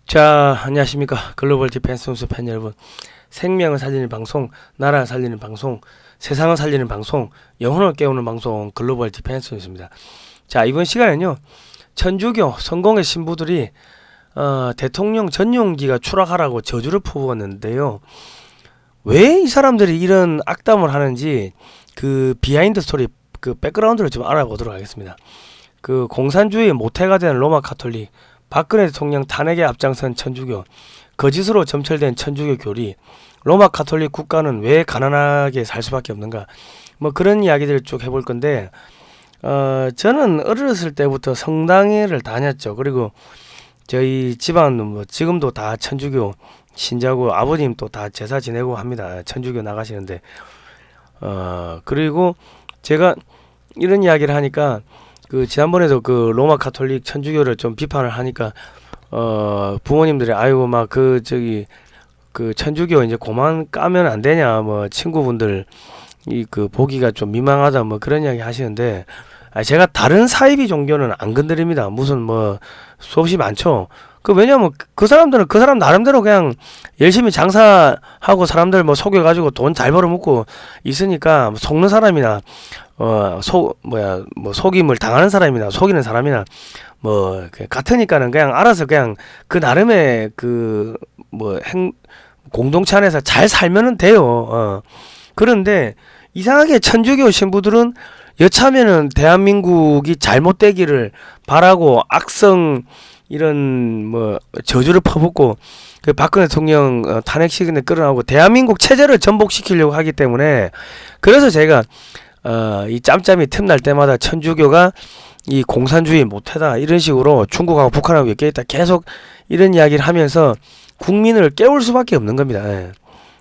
자, 안녕하십니까. 글로벌 디펜스 운수 팬 여러분. 생명을 살리는 방송, 나라를 살리는 방송, 세상을 살리는 방송, 영혼을 깨우는 방송, 글로벌 디펜스 운수입니다. 자, 이번 시간에는요, 천주교 성공의 신부들이 대통령 전용기가 추락하라고 저주를 퍼부었는데요. 왜 이 사람들이 이런 악담을 하는지 그 비하인드 스토리, 그 백그라운드를 좀 알아보도록 하겠습니다. 그 공산주의 모태가 된 로마 카톨릭, 박근혜 대통령 탄핵에 앞장선 천주교, 거짓으로 점철된 천주교 교리, 로마 카톨릭 국가는 왜 가난하게 살 수밖에 없는가, 뭐 그런 이야기들을 쭉 해볼 건데, 저는 어렸을 때부터 성당회를 다녔죠. 그리고 저희 집안은 뭐 지금도 다 천주교 신자고, 아버님 또 다 제사 지내고 합니다. 천주교 나가시는데, 그리고 제가 이런 이야기를 하니까, 그 지난번에도 그 로마 카톨릭 천주교를 좀 비판을 하니까 부모님들이 아이고 막 그 저기 그 천주교 이제 고만 까면 안 되냐, 뭐 친구분들 이 그 보기가 좀 민망하다, 뭐 그런 이야기 하시는데, 제가 다른 사이비 종교는 안 건드립니다. 무슨 뭐 수없이 많죠. 그 왜냐면 그 사람들은 그 사람 나름대로 그냥 열심히 장사하고 사람들 뭐 속여가지고 돈 잘 벌어먹고 있으니까, 속는 사람이나 뭐 속임을 당하는 사람이나 속이는 사람이나 뭐 같으니까는 그냥 알아서 그냥 그 나름의 그 뭐 공동체 안에서 잘 살면은 돼요. 그런데 이상하게 천주교 신부들은 여차하면은 대한민국이 잘못되기를 바라고 악성 이런 뭐 저주를 퍼붓고, 그 박근혜 대통령 탄핵 시기에 끌어나오고 대한민국 체제를 전복시키려고 하기 때문에, 그래서 제가 이 짬짬이 틈날 때마다 천주교가 이 공산주의 모태다 이런 식으로 중국하고 북한하고 엮여있다 계속 이런 이야기를 하면서 국민을 깨울 수밖에 없는 겁니다. 예.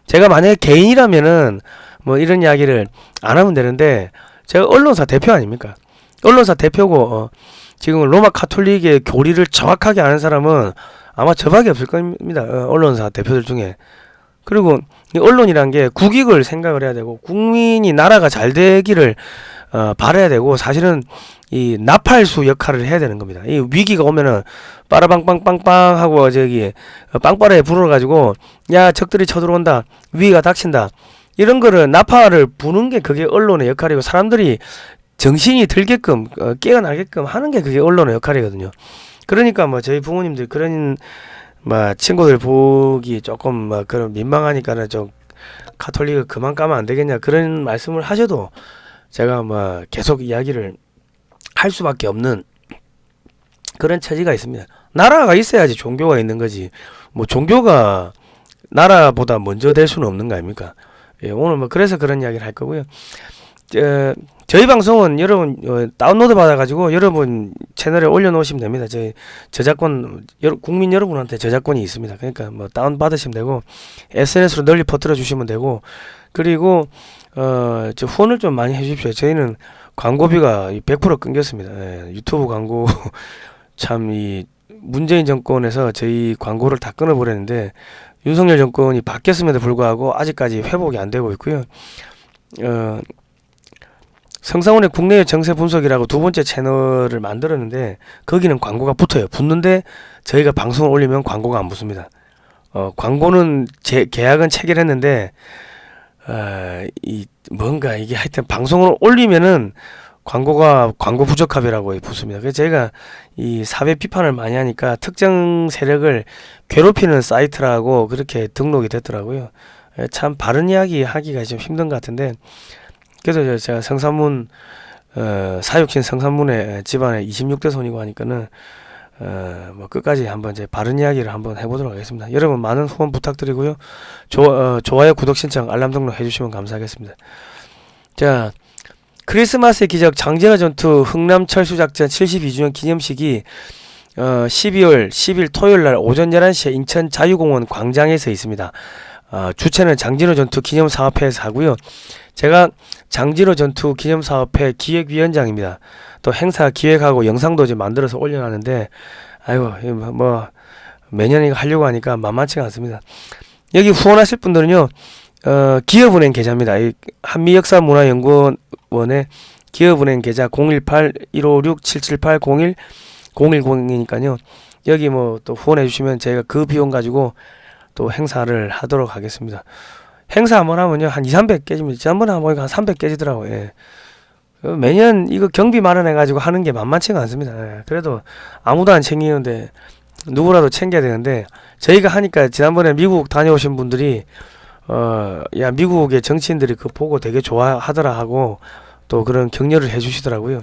제가 만약에 개인이라면은 뭐 이런 이야기를 안 하면 되는데, 제가 언론사 대표 아닙니까? 언론사 대표고 지금 로마 카톨릭의 교리를 정확하게 아는 사람은 아마 저밖에 없을 겁니다. 언론사 대표들 중에. 그리고 이 언론이란 게 국익을 생각을 해야 되고, 국민이 나라가 잘 되기를 바라야 되고, 사실은 이 나팔수 역할을 해야 되는 겁니다. 이 위기가 오면은 빠라방빵빵빵 하고 저기 빵빠레에 불어가지고, 야 적들이 쳐들어온다, 위기가 닥친다, 이런 거를 나팔을 부는 게 그게 언론의 역할이고, 사람들이 정신이 들게끔 깨어나게끔 하는 게 그게 언론의 역할이거든요. 그러니까 뭐 저희 부모님들 그런 뭐 친구들 보기 조금 뭐 그런 민망하니까는 좀 카톨릭을 그만 까면 안 되겠냐 그런 말씀을 하셔도 제가 뭐 계속 이야기를 할 수밖에 없는 그런 처지가 있습니다. 나라가 있어야지 종교가 있는 거지, 뭐 종교가 나라보다 먼저 될 수는 없는 거 아닙니까? 예, 오늘 뭐 그래서 그런 이야기를 할 거고요. 저희 방송은 여러분 다운로드 받아가지고 여러분 채널에 올려놓으시면 됩니다. 저희 저작권 국민 여러분한테 저작권이 있습니다. 그러니까 뭐 다운 받으시면 되고, SNS로 널리 퍼뜨려 주시면 되고, 그리고 저 후원을 좀 많이 해주십시오. 저희는 광고비가 100% 끊겼습니다. 예, 유튜브 광고 참 이 문재인 정권에서 저희 광고를 다 끊어버렸는데, 윤석열 정권이 바뀌었음에도 불구하고 아직까지 회복이 안 되고 있고요. 성상훈의 국내외 정세 분석이라고 두 번째 채널을 만들었는데, 거기는 광고가 붙어요. 붙는데 저희가 방송을 올리면 광고가 안 붙습니다. 광고는 계약은 체결했는데 이 뭔가 이게 하여튼 방송을 올리면은 광고 부적합이라고 붙습니다. 그래서 제가 이 사회 비판을 많이 하니까 특정 세력을 괴롭히는 사이트라고 그렇게 등록이 됐더라고요. 참 바른 이야기 하기가 좀 힘든 것 같은데, 그래서 제가 성산문 사육신 성산문의 집안에 26대 손이고 하니까는 뭐 끝까지 한번 이제 바른 이야기를 한번 해보도록 하겠습니다. 여러분 많은 후원 부탁드리고요. 좋아요, 구독 신청, 알람 등록 해주시면 감사하겠습니다. 자, 크리스마스의 기적 장진호 전투 흥남 철수작전 72주년 기념식이 12월 10일 토요일날 오전 11시에 인천 자유공원 광장에서 있습니다. 주최는 장진호 전투 기념사업회에서 하고요. 제가 장진호 전투 기념사업회 기획위원장입니다. 또 행사 기획하고 영상도 좀 만들어서 올려놨는데, 아이고 뭐 매년 이거 하려고 하니까 만만치가 않습니다. 여기 후원하실 분들은요, 기업은행 계좌입니다. 한미역사문화연구원의 기업은행 계좌 018-156-778-01-010이니까요. 여기 뭐 또 후원해 주시면 저희가 그 비용 가지고 또 행사를 하도록 하겠습니다. 행사 한번 하면요 한 2, 300 깨집니다. 지난번에 한번 보니까 한 300 깨지더라고요. 예. 매년 이거 경비 마련해 가지고 하는 게 만만치가 않습니다. 예. 그래도 아무도 안 챙기는데 누구라도 챙겨야 되는데 저희가 하니까 지난번에 미국 다녀오신 분들이 야 미국의 정치인들이 그거 보고 되게 좋아하더라 하고 또 그런 격려를 해주시더라고요.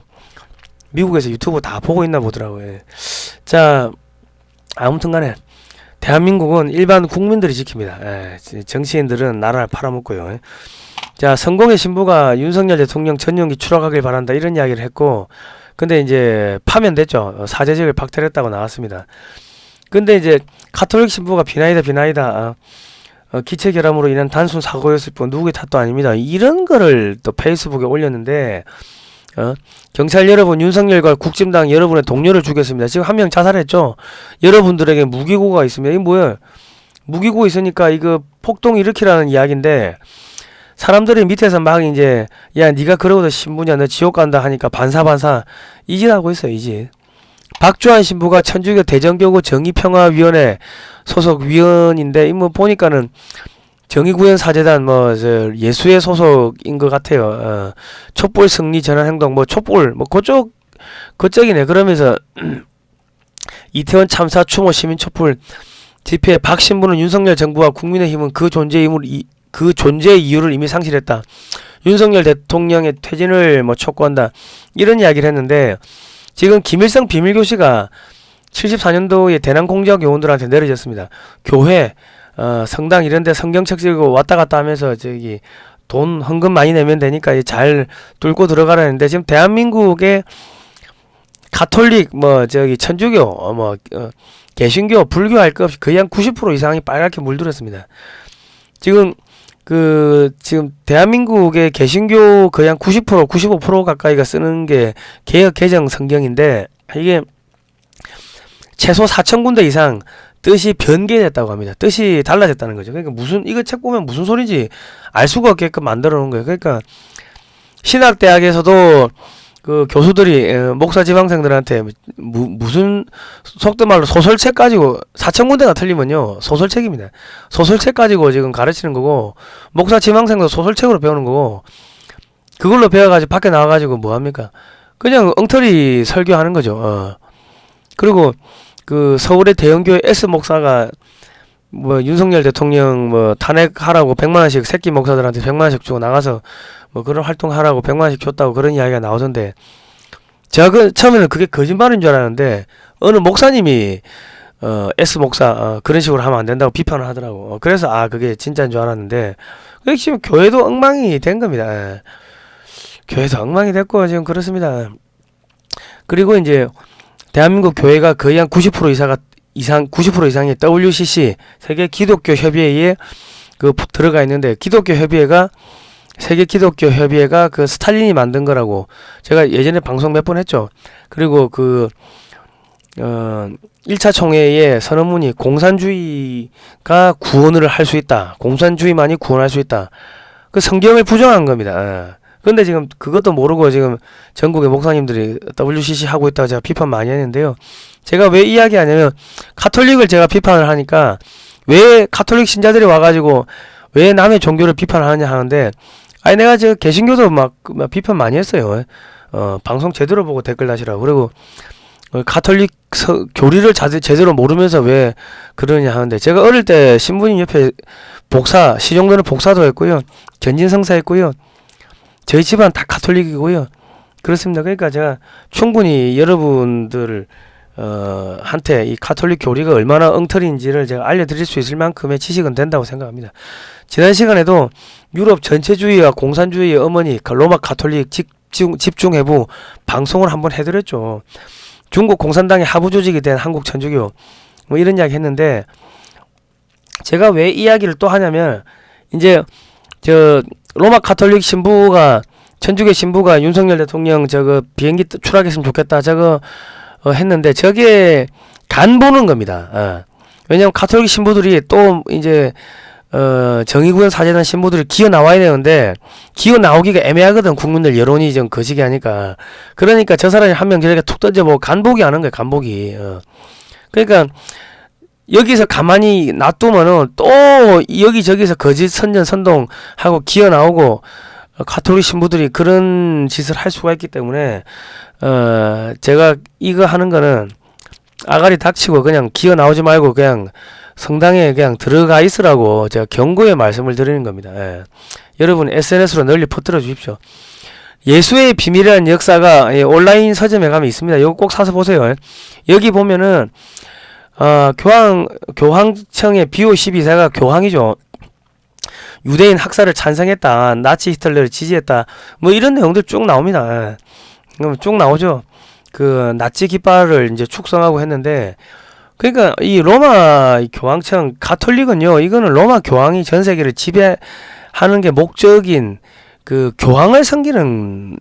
미국에서 유튜브 다 보고 있나 보더라고요. 예. 자 아무튼간에 대한민국은 일반 국민들이 지킵니다. 예. 정치인들은 나라를 팔아먹고요. 예. 자 성공의 신부가 윤석열 대통령 전용기 추락하길 바란다 이런 이야기를 했고 근데 이제 파면됐죠. 사제직을 박탈했다고 나왔습니다. 근데 이제 가톨릭 신부가 비나이다 기체결함으로 인한 단순 사고였을 뿐 누구의 탓도 아닙니다. 이런 거를 또 페이스북에 올렸는데 경찰 여러분 윤석열과 국진당 여러분의 동료를 죽였습니다. 지금 한 명 자살했죠. 여러분들에게 무기고가 있습니다. 이게 뭐야? 무기고 있으니까 이거 폭동 일으키라는 이야기인데 사람들이 밑에서 막 이제 야 니가 그러고도 신부냐 너 지옥 간다 하니까 반사 이짓하고 있어요. 이짓. 박주한 신부가 천주교 대전교구 정의평화위원회 소속 위원인데 이 뭐 보니까는 정의구현 사재단 뭐 저 예수의 소속인 것 같아요. 촛불 승리 전환 행동 뭐 촛불 뭐 그쪽이네. 그러면서 이태원 참사 추모 시민 촛불 집회 박 신부는 윤석열 정부와 국민의힘은 그 존재의 이유를 이미 상실했다. 윤석열 대통령의 퇴진을 뭐 촉구한다. 이런 이야기를 했는데 지금 김일성 비밀교시가 74년도에 대남 공작 요원들한테 내려졌습니다. 교회, 성당 이런데 성경책 들고 왔다 갔다 하면서 저기 돈 헌금 많이 내면 되니까 잘 뚫고 들어가라는데 지금 대한민국의 가톨릭 뭐 저기 천주교 개신교 불교 할 것 없이 거의 한 90% 이상이 빨갛게 물들었습니다. 지금 지금 대한민국의 개신교 거의 한 90% 95% 가까이가 쓰는 게 개혁 개정 성경인데 이게 최소 4,000군데 이상 뜻이 변개됐다고 합니다. 뜻이 달라졌다는 거죠. 그러니까 이거 책 보면 무슨 소리인지 알 수가 없게끔 만들어 놓은 거예요. 그러니까 신학대학에서도 그 교수들이 목사 지방생들한테 무슨 속된 말로 소설책 가지고 4,000군데가 틀리면요 소설책입니다. 소설책 가지고 지금 가르치는 거고 목사 지방생도 소설책으로 배우는 거고 그걸로 배워가지고 밖에 나와가지고 뭐합니까? 그냥 엉터리 설교하는 거죠. 그리고 그 서울의 대형교회 S 목사가 뭐 윤석열 대통령 뭐 탄핵하라고 100만원씩 새끼 목사들한테 100만원씩 주고 나가서 뭐 그런 활동하라고 100만원씩 줬다고 그런 이야기가 나오던데 제가 처음에는 그게 거짓말인 줄 알았는데 어느 목사님이 S 목사 그런 식으로 하면 안 된다고 비판을 하더라고. 그래서 그게 진짜인 줄 알았는데 지금 교회도 엉망이 된 겁니다. 교회도 엉망이 됐고 지금 그렇습니다. 그리고 이제 대한민국 교회가 거의 한 90% 이상이 WCC 세계 기독교 협의회에 들어가 있는데 세계 기독교 협의회가 그 스탈린이 만든 거라고 제가 예전에 방송 몇 번 했죠. 그리고 1차 총회의 선언문이 공산주의가 구원을 할 수 있다. 공산주의만이 구원할 수 있다. 그 성경을 부정한 겁니다. 근데 지금 그것도 모르고 지금 전국의 목사님들이 WCC 하고 있다고 제가 비판 많이 했는데요. 제가 왜 이야기하냐면 가톨릭을 제가 비판을 하니까 왜 가톨릭 신자들이 와가지고 왜 남의 종교를 비판을 하느냐 하는데 내가 저 개신교도 막 비판 많이 했어요. 방송 제대로 보고 댓글 다시라고. 그리고 가톨릭 교리를 제대로 모르면서 왜 그러냐 하는데 제가 어릴 때 신부님 옆에 시종도는 복사도 했고요. 견진성사 했고요. 저희 집안 다 가톨릭이고요. 그렇습니다. 그러니까 제가 충분히 여러분들 한테 이 가톨릭 교리가 얼마나 엉터리인지를 제가 알려드릴 수 있을 만큼의 지식은 된다고 생각합니다. 지난 시간에도 유럽 전체주의와 공산주의의 어머니 로마 가톨릭 집중해부 방송을 한번 해드렸죠. 중국 공산당의 하부 조직이 된 한국 천주교 뭐 이런 이야기 했는데 제가 왜 이야기를 또 하냐면 이제 로마 가톨릭 신부가 천주교 신부가 윤석열 대통령 비행기 추락했으면 좋겠다 했는데 저게 간 보는 겁니다. 왜냐면 가톨릭 신부들이 또 이제 정의구현 사재단 신부들이 기어 나와야 되는데 기어 나오기가 애매하거든. 국민들 여론이 좀 거시기 하니까. 그러니까 저 사람이 한 명 저렇게 툭 던져보고 간보기 하는 거예요. 간보기. 그러니까 여기서 가만히 놔두면은 또 여기저기서 거짓 선전 선동하고 기어 나오고 가톨릭 신부들이 그런 짓을 할 수가 있기 때문에 제가 이거 하는 거는 아가리 닥치고 그냥 기어 나오지 말고 그냥 성당에 그냥 들어가 있으라고 제가 경고의 말씀을 드리는 겁니다. 예. 여러분 SNS로 널리 퍼뜨려 주십시오. 예수의 비밀이라는 역사가 온라인 서점에 가면 있습니다. 이거 꼭 사서 보세요. 여기 보면은 교황청의 비오 12세가 교황이죠. 유대인 학살을 찬성했다. 나치 히틀러를 지지했다. 뭐 이런 내용들 쭉 나옵니다. 쭉 나오죠. 그 나치 깃발을 이제 축성하고 했는데, 그러니까 이 로마 교황청 가톨릭은요, 이거는 로마 교황이 전 세계를 지배하는 게 목적인 그 교황을 섬기는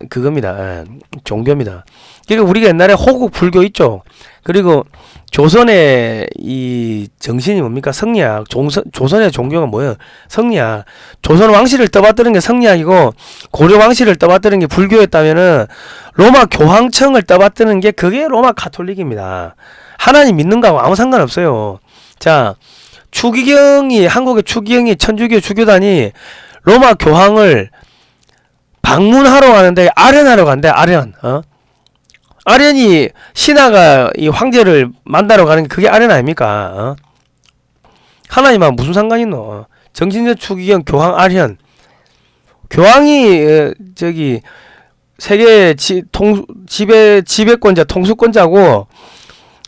그겁니다. 종교입니다. 그러니까 우리가 옛날에 호국 불교 있죠. 그리고 조선의 이 정신이 뭡니까? 성리학. 조선의 종교가 뭐예요? 성리학. 조선 왕실을 떠받드는 게 성리학이고 고려 왕실을 떠받드는 게 불교였다면은 로마 교황청을 떠받드는 게 그게 로마 가톨릭입니다. 하나님 믿는 거하고 아무 상관없어요. 자, 한국의 추기경이 천주교 주교단이 로마 교황을 방문하러 가는데 아련하러 간대. 아련이 신하가 이 황제를 만나러 가는 게 그게 아련 아닙니까? 하나님하고 무슨 상관이 있노? 정신적 추기경 교황 아련. 교황이 저기 세계 지배권자 통수권자고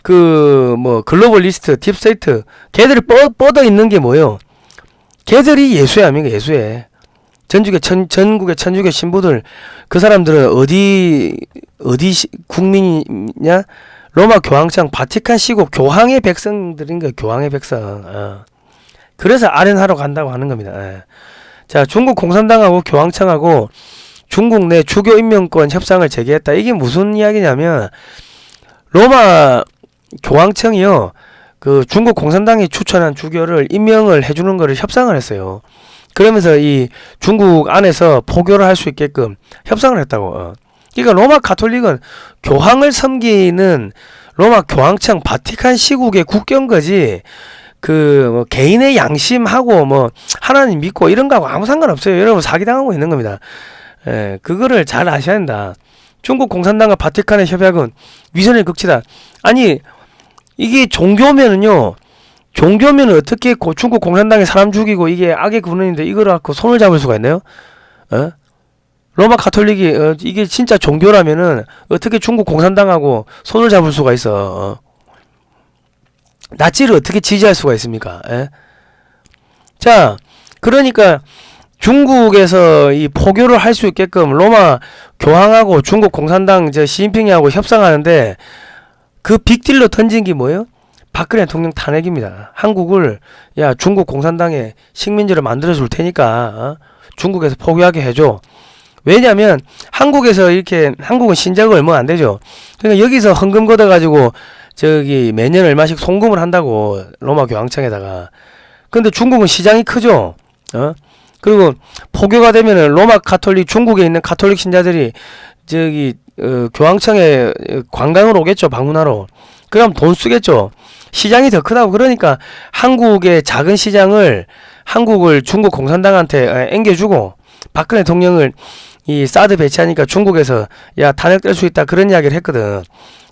그 뭐 글로벌리스트 딥스테이트 걔들이 뻗어 있는 게 뭐예요? 걔들이 예수의 아닙니까? 예수의 전국의 천주교 신부들 그 사람들은 어디 국민이냐? 로마 교황청 바티칸 시국 교황의 백성들인 거예요. 교황의 백성. 그래서 아련하러 간다고 하는 겁니다. 자, 중국 공산당하고 교황청하고 중국 내 주교 임명권 협상을 재개했다. 이게 무슨 이야기냐면 로마 교황청이요, 그 중국 공산당이 추천한 주교를 임명을 해주는 거를 협상을 했어요. 그러면서 이 중국 안에서 포교를 할 수 있게끔 협상을 했다고. 그러니까 로마 가톨릭은 교황을 섬기는 로마 교황청 바티칸 시국의 국경 거지. 뭐 개인의 양심하고 뭐 하나님 믿고 이런 거하고 아무 상관없어요. 여러분 사기당하고 있는 겁니다. 그거를 잘 아셔야 된다. 중국 공산당과 바티칸의 협약은 위선의 극치다. 아니 이게 종교면은 어떻게 중국 공산당이 사람 죽이고 이게 악의 군원인데 이걸 갖고 손을 잡을 수가 있나요? 로마 가톨릭이 이게 진짜 종교라면은 어떻게 중국 공산당하고 손을 잡을 수가 있어? 나치를 어떻게 지지할 수가 있습니까? 자, 그러니까 중국에서 이 포교를 할 수 있게끔 로마 교황하고 중국 공산당 시진핑이하고 협상하는데 그 빅딜로 던진 게 뭐예요? 박근혜 대통령 탄핵입니다. 한국을 중국 공산당의 식민지를 만들어 줄 테니까 중국에서 포기하게 해줘. 왜냐면 한국은 신자가 얼마 안 되죠. 그러니까 여기서 헌금 걷어가지고 저기 매년 얼마씩 송금을 한다고 로마 교황청에다가. 근데 중국은 시장이 크죠. 그리고 포교가 되면은 로마 가톨릭 중국에 있는 가톨릭 신자들이 저기 교황청에 관광을 오겠죠. 방문하러. 그럼 돈 쓰겠죠. 시장이 더 크다고. 그러니까 한국의 작은 시장을 중국 공산당한테 앵겨주고 박근혜 대통령을 이 사드 배치하니까 중국에서 탄핵될 수 있다 그런 이야기를 했거든.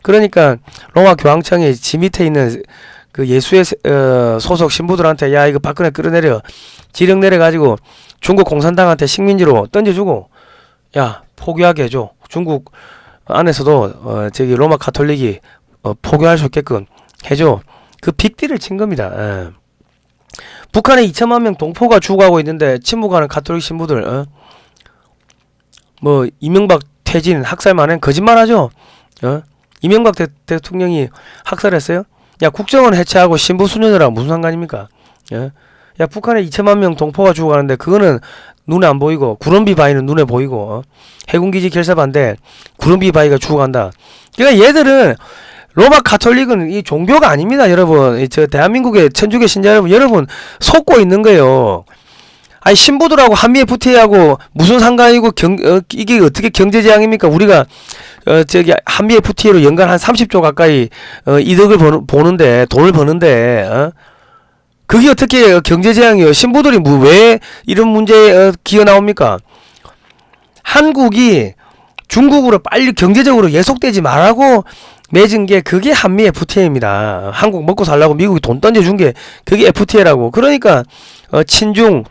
그러니까 로마 교황청이 지 밑에 있는 그 예수의 소속 신부들한테 이거 박근혜 끌어내려 지령 내려가지고 중국 공산당한테 식민지로 던져주고 포기하게 해줘. 중국 안에서도 저기 로마 가톨릭이 포교할 수 있게끔 해줘. 그 빅딜을 친 겁니다. 북한에 2천만 명 동포가 죽어가고 있는데 침묵하는 가톨릭 신부들, 뭐 이명박 퇴진 학살만은 거짓말하죠. 이명박 대통령이 학살했어요? 국정원 해체하고 신부 수녀들하고 무슨 상관입니까? 북한에 2천만 명 동포가 죽어가는데 그거는 눈에 안 보이고 구럼비 바위는 눈에 보이고 해군기지 결사 반대 구럼비 바위가 죽어간다. 그러니까 얘들은 로마 가톨릭은 이 종교가 아닙니다, 여러분. 대한민국의 천주교 신자 여러분 속고 있는 거예요. 아니 신부들하고 한미 FTA하고 무슨 상관이고 이게 어떻게 경제재앙입니까? 우리가 저기 한미 FTA로 연간 한 30조 가까이 이득을 보는데 돈을 버는데 그게 어떻게 경제재앙이에요? 신부들이 왜 이런 문제에 기어 나옵니까? 한국이 중국으로 빨리 경제적으로 예속되지 말라고 맺은 게 그게 한미 FTA입니다. 한국 먹고 살라고 미국이 돈 던져준 게 그게 FTA라고. 그러니까 친중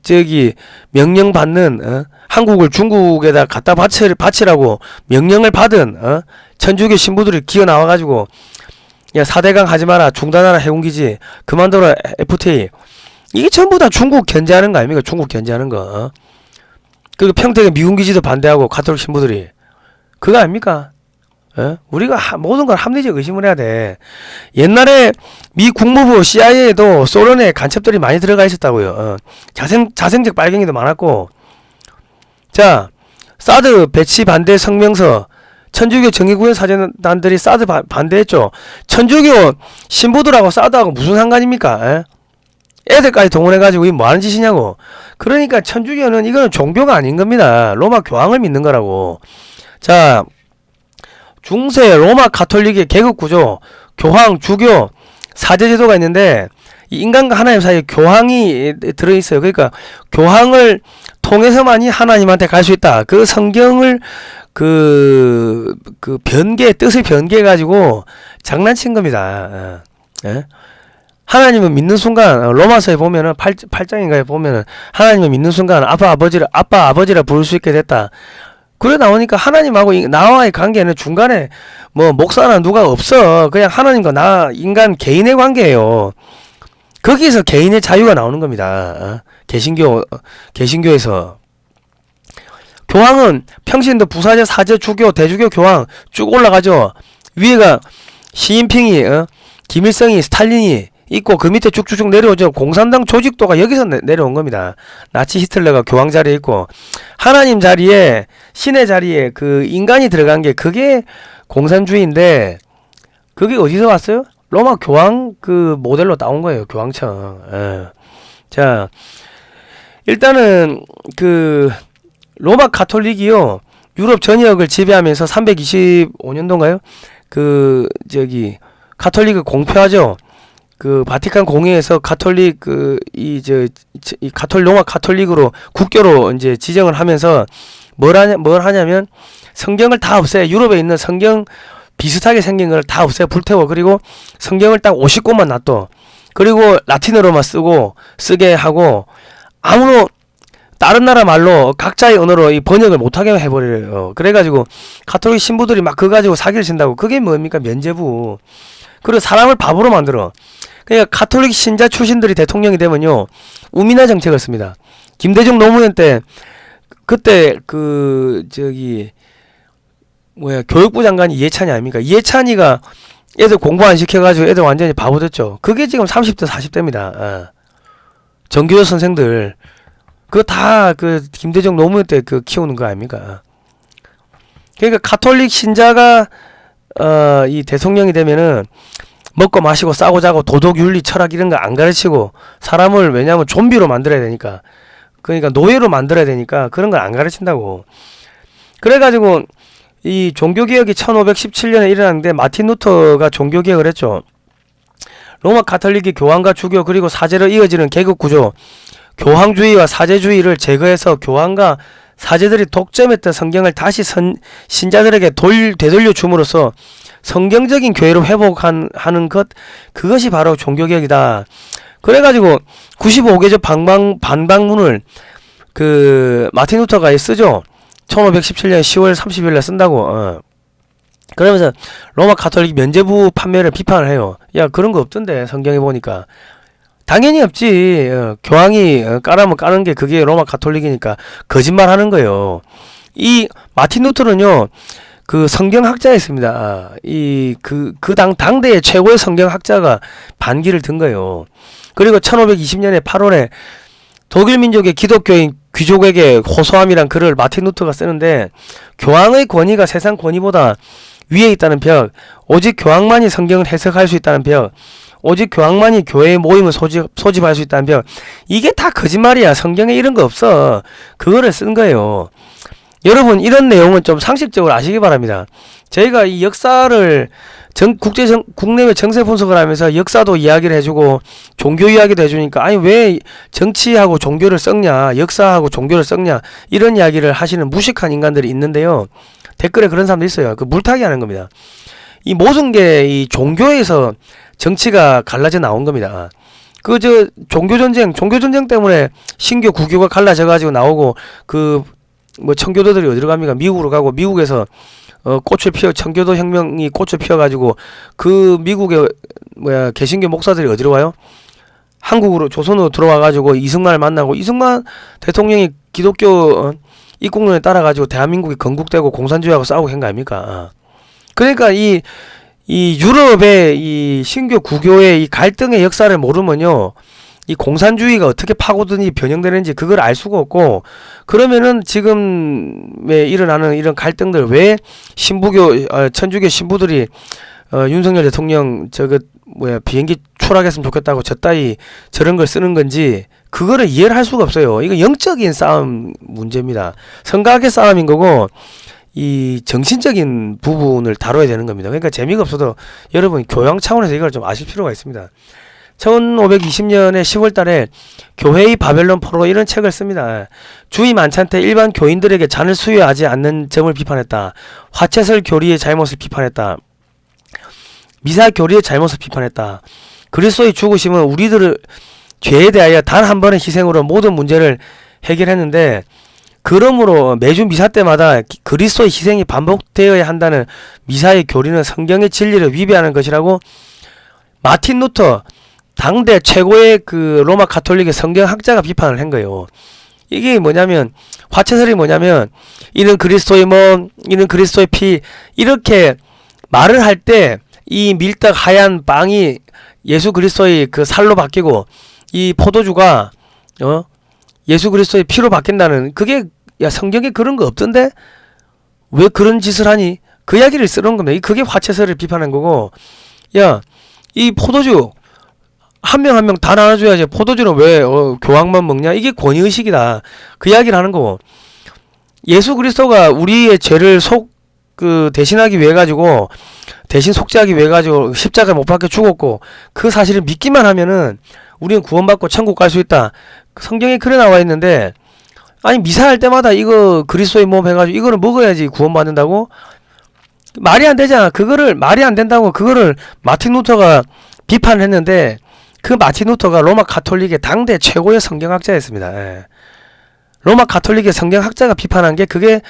저기 명령 받는 한국을 중국에다 갖다 바치라고 명령을 받은 천주교 신부들이 기어 나와가지고 야 4대강 하지 마라, 중단하라, 해군기지 그만둬라, FTA. 이게 전부 다 중국 견제하는 거 아닙니까? 중국 견제하는 거. 그리고 평택에 미군기지도 반대하고 가톨릭 신부들이 그거 아닙니까? 우리가 모든 걸 합리적 의심을 해야 돼. 옛날에 미 국무부 CIA에도 소련에 간첩들이 많이 들어가 있었다고요. 자생적 빨갱이도 많았고. 자, 사드 배치 반대 성명서, 천주교 정의구현 사전단들이 사드 반대했죠. 천주교 신부들하고 사드하고 무슨 상관입니까? 애들까지 동원해가지고 이 뭐하는 짓이냐고. 그러니까 천주교는 이거는 종교가 아닌 겁니다. 로마 교황을 믿는 거라고. 자, 중세 로마 가톨릭의 계급구조, 교황, 주교, 사제제도가 있는데 이 인간과 하나님 사이에 교황이 들어있어요. 그러니까 교황을 통해서만이 하나님한테 갈 수 있다. 그 성경을 그 뜻을 변개해가지고 장난친 겁니다. 하나님을 믿는 순간, 로마서에 보면은 8장인가에 보면은 하나님을 믿는 순간 아빠 아버지라 부를 수 있게 됐다. 그래 나오니까 하나님하고 나와의 관계는 중간에 뭐 목사나 누가 없어. 그냥 하나님과 나 인간 개인의 관계예요. 거기서 개인의 자유가 나오는 겁니다. 개신교에서 교황은 평신도 부사제, 사제, 주교, 대주교, 교황 쭉 올라가죠. 위에가 시진핑이 김일성이, 스탈린이 있고 그 밑에 쭉쭉쭉 내려오죠. 공산당 조직도가 여기서 내려온 겁니다. 나치 히틀러가 교황 자리에 있고 하나님 자리에, 신의 자리에 그 인간이 들어간 게 그게 공산주의인데 그게 어디서 왔어요? 로마 교황 그 모델로 따온 거예요. 교황청. 자, 일단은 그 로마 가톨릭이요 유럽 전역을 지배하면서 325년도인가요? 그 저기 가톨릭을 공표하죠. 그 바티칸 공회에서 가톨릭 이 로마 가톨릭으로 국교로 이제 지정을 하면서 뭘 하냐면 성경을 다 없애. 유럽에 있는 성경 비슷하게 생긴 걸 다 없애 불태워. 그리고 성경을 딱 50권만 놔둬. 그리고 라틴어로만 쓰게 하고 아무로 다른 나라 말로 각자의 언어로 이 번역을 못하게 해버려요. 그래가지고 가톨릭 신부들이 막 그거 가지고 사기를 친다고. 그게 뭡니까? 면죄부. 그리고 사람을 바보로 만들어. 그러니까 가톨릭 신자 출신들이 대통령이 되면요 우민화 정책을 씁니다. 김대중 노무현 때 그때 교육부 장관이 이해찬이 아닙니까? 이해찬이가 애들 공부 안 시켜가지고 애들 완전히 바보 됐죠. 그게 지금 30대 40대입니다. 정교조 선생들 그거 다 김대중 노무현 때 키우는 거 아닙니까? 그러니까 가톨릭 신자가 이 대통령이 되면은 먹고 마시고 싸고 자고 도덕 윤리 철학 이런 거 안 가르치고 사람을, 왜냐하면 좀비로 만들어야 되니까, 그러니까 노예로 만들어야 되니까 그런 걸 안 가르친다고. 그래가지고 이 종교개혁이 1517년에 일어났는데 마틴 루터가 종교개혁을 했죠. 로마 가톨릭이 교황과 주교 그리고 사제로 이어지는 계급구조, 교황주의와 사제주의를 제거해서 교황과 사제들이 독점했던 성경을 다시 신자들에게 되돌려 줌으로써 성경적인 교회로 회복하는 그것이 바로 종교개혁이다. 그래가지고 95개조 반박문을 마틴 루터가 쓰죠. 1517년 10월 30일에 쓴다고. 그러면서 로마 가톨릭 면죄부 판매를 비판을 해요. 야, 그런 거 없던데 성경에 보니까. 당연히 없지. 교황이 까라면 까는 게 그게 로마 가톨릭이니까 거짓말 하는 거예요. 이 마틴 루터는요 성경학자였습니다. 당대의 최고의 성경학자가 반기를 든 거예요. 그리고 1520년에 8월에 독일 민족의 기독교인 귀족에게 호소함이란 글을 마틴 루터가 쓰는데, 교황의 권위가 세상 권위보다 위에 있다는 벽, 오직 교황만이 성경을 해석할 수 있다는 벽, 오직 교황만이 교회의 모임을 소집할 수 있다는 이게 다 거짓말이야. 성경에 이런 거 없어. 그거를 쓴 거예요. 여러분 이런 내용은 좀 상식적으로 아시기 바랍니다. 저희가 이 역사를 국내외 정세 분석을 하면서 역사도 이야기를 해주고 종교 이야기도 해주니까 아니 왜 정치하고 종교를 섞냐, 역사하고 종교를 섞냐, 이런 이야기를 하시는 무식한 인간들이 있는데요. 댓글에 그런 사람도 있어요. 그 물타기 하는 겁니다. 이 모든 게 이 종교에서 정치가 갈라져 나온 겁니다. 종교전쟁 때문에 신교 구교가 갈라져 가지고 나오고 청교도들이 어디로 갑니까? 미국으로 가고, 미국에서 청교도 혁명이 꽃을 피워가지고 미국의 개신교 목사들이 어디로 와요? 한국으로, 조선으로 들어와가지고 이승만을 만나고, 이승만 대통령이 기독교 입국론에 따라가지고 대한민국이 건국되고 공산주의하고 싸우고 한 거 아닙니까? 그러니까 이 유럽의 이 신교 구교의 이 갈등의 역사를 모르면요, 이 공산주의가 어떻게 파고드니 변형되는지 그걸 알 수가 없고, 그러면은 지금에 일어나는 이런 갈등들, 왜 천주교 신부들이 윤석열 대통령 비행기 추락했으면 좋겠다고 저런 걸 쓰는 건지 그거를 이해를 할 수가 없어요. 이거 영적인 싸움 문제입니다. 성각의 싸움인 거고, 이 정신적인 부분을 다뤄야 되는 겁니다. 그러니까 재미가 없어도 여러분 교양 차원에서 이걸 좀 아실 필요가 있습니다. 1520년에 10월 달에 교회의 바벨론 포로 이런 책을 씁니다. 주의 만찬 때 일반 교인들에게 잔을 수여하지 않는 점을 비판했다. 화채설 교리의 잘못을 비판했다. 미사 교리의 잘못을 비판했다. 그리스도의 죽으심은 우리들의 죄에 대하여 단 한 번의 희생으로 모든 문제를 해결했는데, 그러므로 매주 미사 때마다 그리스도의 희생이 반복되어야 한다는 미사의 교리는 성경의 진리를 위배하는 것이라고 마틴 루터, 당대 최고의 로마 가톨릭의 성경학자가 비판을 한 거예요. 이게 뭐냐면, 화채설이 뭐냐면, 이는 그리스도의 몸, 이는 그리스도의 피, 이렇게 말을 할 때 이 밀떡 하얀 빵이 예수 그리스도의 살로 바뀌고, 이 포도주가 예수 그리스도의 피로 바뀐다는, 그게 야 성경에 그런 거 없던데 왜 그런 짓을 하니? 그 이야기를 쓰는 겁니다. 그게 화채설을 비판한 거고, 야 이 포도주 한 명 한 명 다 나눠줘야지 포도주는 왜 교황만 먹냐? 이게 권위의식이다. 그 이야기를 하는 거고, 예수 그리스도가 우리의 죄를 대신하기 위해 가지고, 대신 속죄하기 위해 가지고 십자가에 못 박혀 죽었고, 그 사실을 믿기만 하면은 우리는 구원받고 천국 갈 수 있다. 성경에 그래 나와 있는데, 아니 미사할 때마다 이거 그리스도의 몸 해가지고 이거를 먹어야지 구원받는다고? 말이 안 되잖아. 그거를 말이 안 된다고 그거를 마틴 루터가 비판을 했는데, 그 마틴 루터가 로마 가톨릭의 당대 최고의 성경학자였습니다. 예. 로마 가톨릭의 성경학자가 비판한 게 그게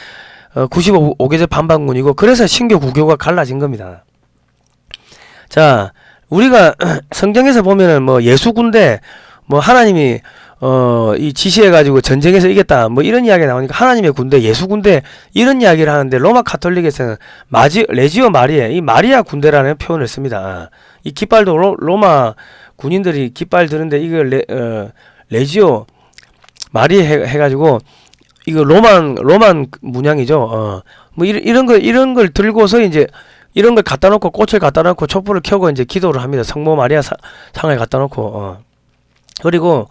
95계절 반박문이고, 그래서 신교 구교가 갈라진 겁니다. 자, 우리가 성경에서 보면은 예수 군대, 하나님이 이 지시해가지고 전쟁에서 이겼다, 이런 이야기가 나오니까 하나님의 군대, 예수 군대, 이런 이야기를 하는데, 로마 가톨릭에서는 레지오 마리아, 이 마리아 군대라는 표현을 씁니다. 이 깃발도 로마 군인들이 깃발 드는데, 이걸 레지오 마리아 해가지고, 이거 로만 문양이죠. 이런 걸 들고서 이제 이런 걸 갖다 놓고, 꽃을 갖다 놓고 촛불을 켜고 이제 기도를 합니다. 성모 마리아 상을 갖다 놓고, 그리고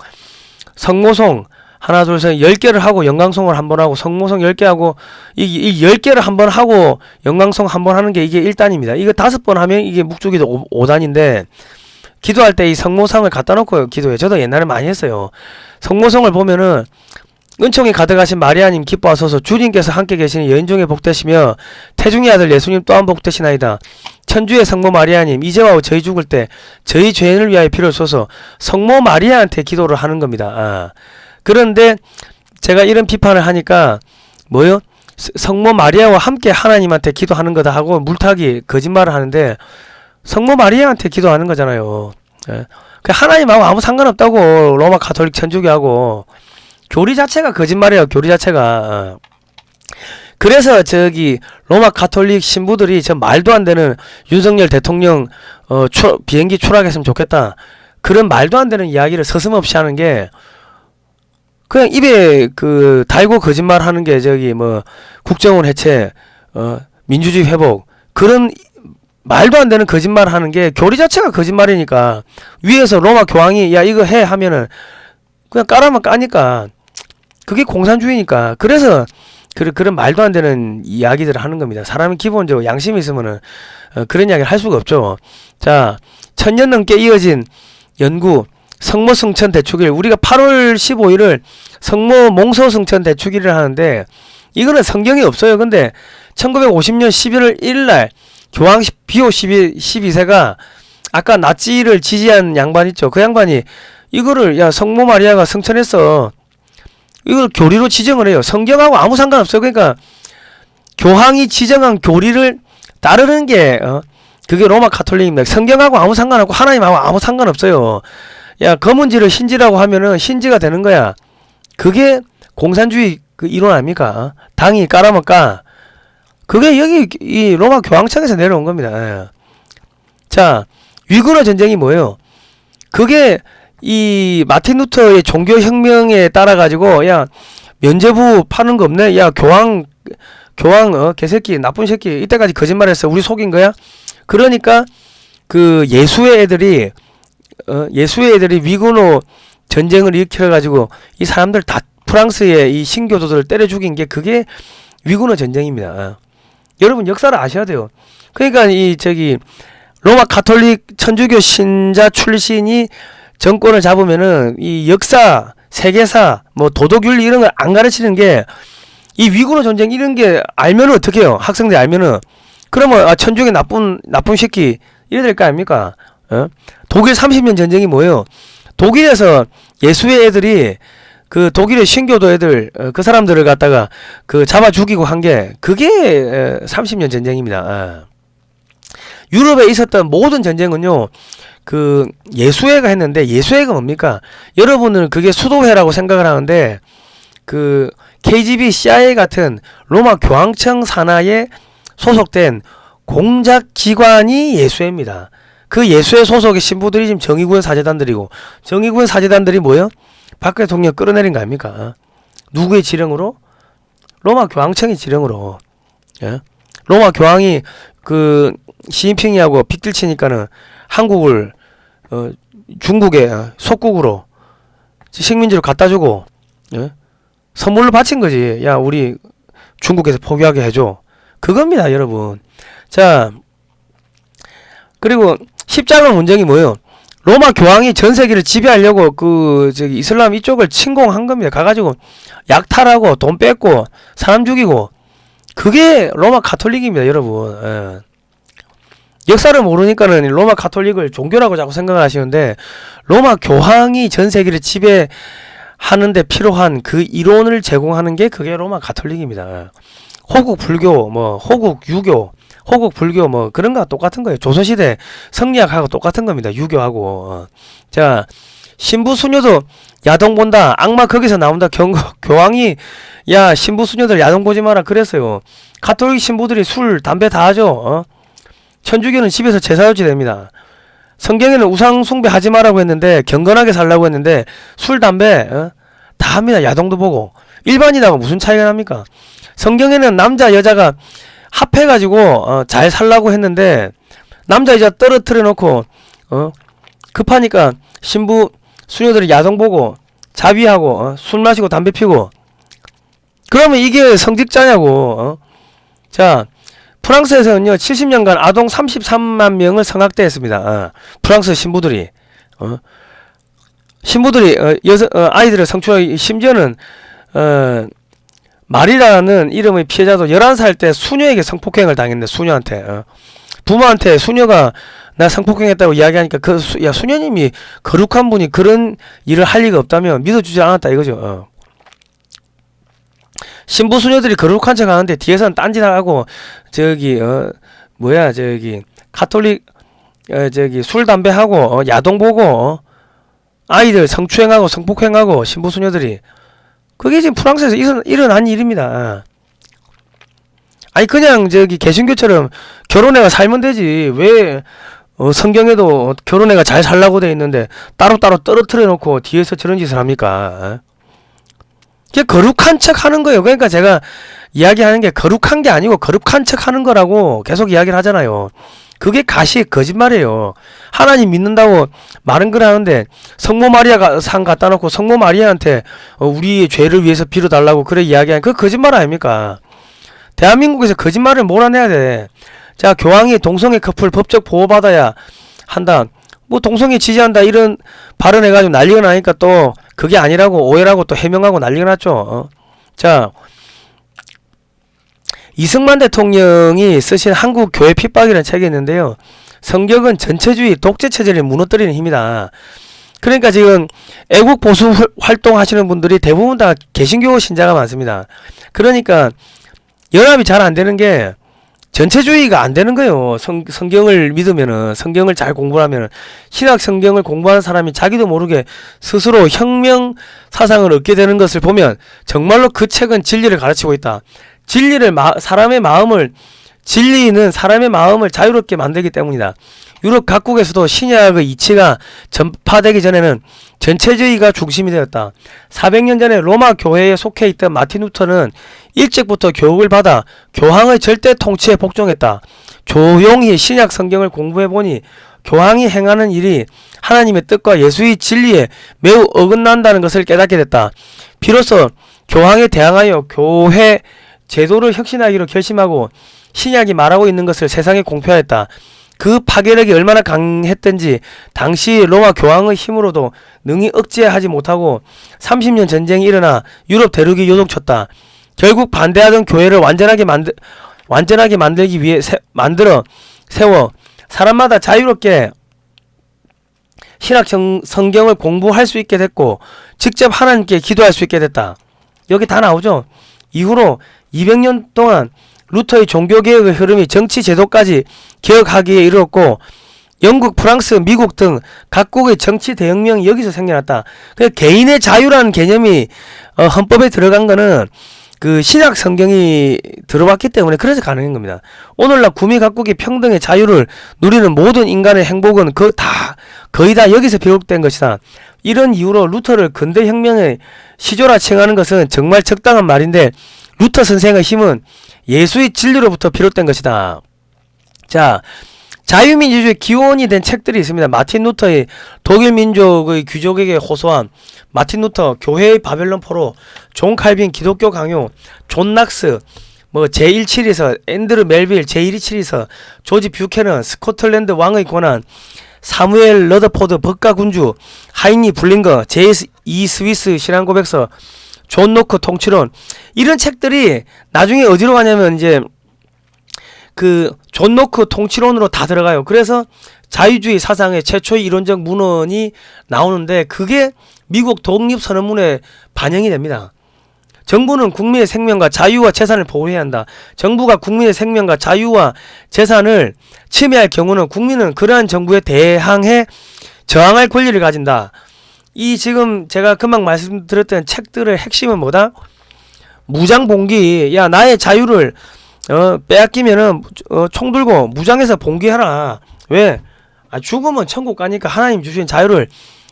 성모송 하나 둘 셋 10개를 하고 영광송을 한번 하고, 성모송 10개 하고, 이 10개를 한번 하고 영광송 한번 하는 게 이게 1단입니다. 이거 5번 하면 이게 묵주기도 5단인데, 기도할 때 이 성모상을 갖다 놓고 기도해요. 저도 옛날에 많이 했어요. 성모송을 보면은 은총이 가득하신 마리아님 기뻐하소서, 주님께서 함께 계시니 여인 중에 복되시며 태중의 아들 예수님 또한 복되시나이다. 천주의 성모 마리아님, 이제와 저희 죽을 때 저희 죄인을 위하여 피를 쏘소. 성모 마리아한테 기도를 하는 겁니다. 그런데 제가 이런 비판을 하니까 성모 마리아와 함께 하나님한테 기도하는 거다 하고 물타기 거짓말을 하는데, 성모 마리아한테 기도하는 거잖아요. 예. 하나님하고 아무 상관없다고, 로마 가톨릭 천주교하고. 교리 자체가 거짓말이에요. 교리 자체가. 그래서 로마 가톨릭 신부들이 저 말도 안 되는 윤석열 대통령 비행기 추락했으면 좋겠다, 그런 말도 안 되는 이야기를 서슴없이 하는 게, 그냥 입에 달고 거짓말 하는 게 국정원 해체, 민주주의 회복, 그런 말도 안 되는 거짓말 하는 게 교리 자체가 거짓말이니까 위에서 로마 교황이 야 이거 해 하면은 그냥 까라면 까니까 그게 공산주의니까 그래서 그런 말도 안 되는 이야기들을 하는 겁니다. 사람이 기본적으로 양심이 있으면은 그런 이야기를 할 수가 없죠. 자, 1000년 넘게 이어진 연구 성모 승천 대축일 우리가 8월 15일을 성모 몽소 승천 대축일을 하는데 이거는 성경에 없어요. 근데 1950년 11월 1일날 교황 비오 12세가 아까 나치를 지지한 양반 있죠. 그 양반이 이거를 야 성모 마리아가 승천했어. 이걸 교리로 지정을 해요. 성경하고 아무 상관없어요. 그러니까 교황이 지정한 교리를 따르는 게 그게 로마 카톨릭입니다. 성경하고 아무 상관없고 하나님하고 아무 상관없어요. 야 검은지를 흰지라고 하면은 흰지가 되는 거야. 그게 공산주의 그 이론 아닙니까? 당이 까라면 까. 그게 여기 이 로마 교황청에서 내려온 겁니다. 예. 자, 위그너 전쟁이 뭐예요? 그게 이 마틴 루터의 종교 혁명에 따라 가지고 야 면죄부 파는 거 없네. 야 교황 개새끼 나쁜 새끼 이때까지 거짓말했어. 우리 속인 거야? 그러니까 그 예수의 애들이 위그너 전쟁을 일으켜 가지고 이 사람들 다 프랑스의 이 신교도들을 때려 죽인 게 그게 위그너 전쟁입니다. 여러분 역사를 아셔야 돼요. 그러니까 이 로마 카톨릭 천주교 신자 출신이 정권을 잡으면은 이 역사, 세계사, 뭐 도덕윤리 이런 걸 안 가르치는 게 이 위그너 전쟁 이런 게 알면은 어떻게 해요? 학생들이 알면은 그러면 천주교 나쁜 새끼 이래 될 거 아닙니까? 독일 30년 전쟁이 뭐예요? 독일에서 예수의 애들이 그 독일의 신교도 애들 그 사람들을 갖다가 그 잡아 죽이고 한 게 그게 30년 전쟁입니다. 유럽에 있었던 모든 전쟁은요. 그 예수회가 했는데 예수회가 뭡니까? 여러분은 그게 수도회라고 생각을 하는데 그 KGB, CIA 같은 로마 교황청 산하에 소속된 공작 기관이 예수회입니다. 그 예수회 소속의 신부들이 지금 정의구현 사제단들이고 정의구현 사제단들이 뭐예요? 박 대통령 끌어내린 거 아닙니까? 누구의 지령으로? 로마 교황청의 지령으로. 예? 로마 교황이 그 시진핑이하고 빅딜치니까는 한국을 중국의 속국으로 식민지로 갖다 주고 예? 선물로 바친 거지. 야 우리 중국에서 포기하게 해줘. 그겁니다 여러분. 자 그리고 십자가 문정이 뭐예요? 로마 교황이 전 세계를 지배하려고 이슬람 이쪽을 침공한 겁니다. 가가지고 약탈하고 돈 뺏고 사람 죽이고 그게 로마 카톨릭입니다 여러분. 예. 역사를 모르니까는 로마 카톨릭을 종교라고 자꾸 생각을 하시는데 로마 교황이 전 세계를 지배하는데 필요한 그 이론을 제공하는 게 그게 로마 카톨릭입니다. 호국 불교, 뭐 호국 유교, 호국 불교 뭐 그런 거 똑같은 거예요. 조선시대 성리학하고 똑같은 겁니다. 유교하고. 자 신부 수녀도 야동 본다. 악마 거기서 나온다. 교황이 야 신부 수녀들 야동 보지 마라 그랬어요. 가톨릭 신부들이 술 담배 다 하죠. 천주교는 집에서 제사요치 됩니다. 성경에는 우상 숭배하지 마라고 했는데 경건하게 살라고 했는데 술 담배 다 합니다. 야동도 보고. 일반인하고 무슨 차이가 납니까? 성경에는 남자 여자가 합해가지고 잘 살라고 했는데 남자 여자 떨어뜨려 놓고 급하니까 신부 수녀들이 야동 보고 자위하고 술 마시고 담배 피고 그러면 이게 성직자냐고. 자 프랑스에서는요 70년간 아동 33만 명을 성학대 했습니다. 프랑스 신부들이 아이들을 성추하기 심지어는 마리라는 이름의 피해자도 11살 때 수녀에게 성폭행을 당했는데 수녀한테 부모한테 수녀가 나 성폭행했다고 이야기하니까 수녀님이 거룩한 분이 그런 일을 할 리가 없다면 믿어주지 않았다 이거죠. 신부 수녀들이 거룩한 척 하는데 뒤에서는 딴짓하고 카톨릭 술 담배하고 야동 보고 아이들 성추행하고 성폭행하고 신부 수녀들이 그게 지금 프랑스에서 일어난 일입니다. 아니 그냥 개신교처럼 결혼해가 살면 되지 왜 성경에도 결혼해가 잘 살라고 돼 있는데 따로따로 떨어뜨려 놓고 뒤에서 저런 짓을 합니까? 이게 거룩한 척 하는 거예요. 그러니까 제가 이야기하는 게 거룩한 게 아니고 거룩한 척 하는 거라고 계속 이야기를 하잖아요. 그게 가시 거짓말이에요. 하나님 믿는다고 말은 그러는데 성모 마리아가 상 갖다 놓고 성모 마리아한테 우리의 죄를 위해서 빌어달라고 그래 이야기하는 그 거짓말 아닙니까? 대한민국에서 거짓말을 몰아내야 돼. 자, 교황이 동성애 커플 법적 보호받아야 한다. 뭐 동성애 지지한다 이런 발언해가지고 난리가 나니까 또 그게 아니라고 오해라고 또 해명하고 난리가 났죠. 자, 이승만 대통령이 쓰신 한국 교회 핍박이라는 책이 있는데요. 성경은 전체주의 독재체제를 무너뜨리는 힘이다. 그러니까 지금 애국 보수 활동하시는 분들이 대부분 다 개신교 신자가 많습니다. 그러니까 연합이 잘 안 되는 게 전체주의가 안 되는 거예요. 성경을 믿으면은, 성경을 잘 공부하면은, 신약 성경을 공부하는 사람이 자기도 모르게 스스로 혁명 사상을 얻게 되는 것을 보면 정말로 그 책은 진리를 가르치고 있다. 진리는 사람의 마음을 자유롭게 만들기 때문이다. 유럽 각국에서도 신약의 이치가 전파되기 전에는 전체주의가 중심이 되었다. 400년 전에 로마 교회에 속해 있던 마틴 루터는 일찍부터 교육을 받아 교황의 절대 통치에 복종했다. 조용히 신약 성경을 공부해보니 교황이 행하는 일이 하나님의 뜻과 예수의 진리에 매우 어긋난다는 것을 깨닫게 됐다. 비로소 교황에 대항하여 교회 제도를 혁신하기로 결심하고 신약이 말하고 있는 것을 세상에 공표하였다. 그 파괴력이 얼마나 강했던지 당시 로마 교황의 힘으로도 능히 억제하지 못하고 30년 전쟁이 일어나 유럽 대륙이 요동쳤다. 결국 반대하던 교회를 완전하게 만들기 위해 세워 사람마다 자유롭게 신약 성경을 공부할 수 있게 됐고 직접 하나님께 기도할 수 있게 됐다. 여기 다 나오죠. 이후로 200년 동안 루터의 종교개혁의 흐름이 정치 제도까지 개혁하기에 이르렀고 영국, 프랑스, 미국 등 각국의 정치 대혁명이 여기서 생겨났다. 개인의 자유라는 개념이 헌법에 들어간 거는 그 신약 성경이 들어왔기 때문에 그래서 가능한 겁니다. 오늘날 구미 각국이 평등의 자유를 누리는 모든 인간의 행복은 거의 다 여기서 비롯된 것이다. 이런 이유로 루터를 근대 혁명의 시조라 칭하는 것은 정말 적당한 말인데 루터 선생의 힘은 예수의 진리로부터 비롯된 것이다. 자, 자유민주주의 기원이 된 책들이 있습니다. 마틴 루터의 독일 민족의 귀족에게 호소한, 마틴 루터 교회의 바벨론 포로, 존 칼빈 기독교 강요, 존 낙스 제1치리서, 앤드루 멜빌 제127이서, 조지 뷰캐넌 스코틀랜드 왕의 권한, 사무엘 러더포드 법가군주, 하이니 블링거 제2 스위스 신앙고백서, 존 노크 통치론, 이런 책들이 나중에 어디로 가냐면 이제 존 노크 통치론으로 다 들어가요. 그래서 자유주의 사상의 최초의 이론적 문헌이 나오는데 그게 미국 독립선언문에 반영이 됩니다. 정부는 국민의 생명과 자유와 재산을 보호해야 한다. 정부가 국민의 생명과 자유와 재산을 침해할 경우는 국민은 그러한 정부에 대항해 저항할 권리를 가진다. 이 지금 제가 금방 말씀드렸던 책들의 핵심은 뭐다? 무장봉기. 야, 나의 자유를 빼앗기면은 총 들고 무장해서 봉기하라. 왜? 죽으면 천국 가니까 하나님 주신 자유를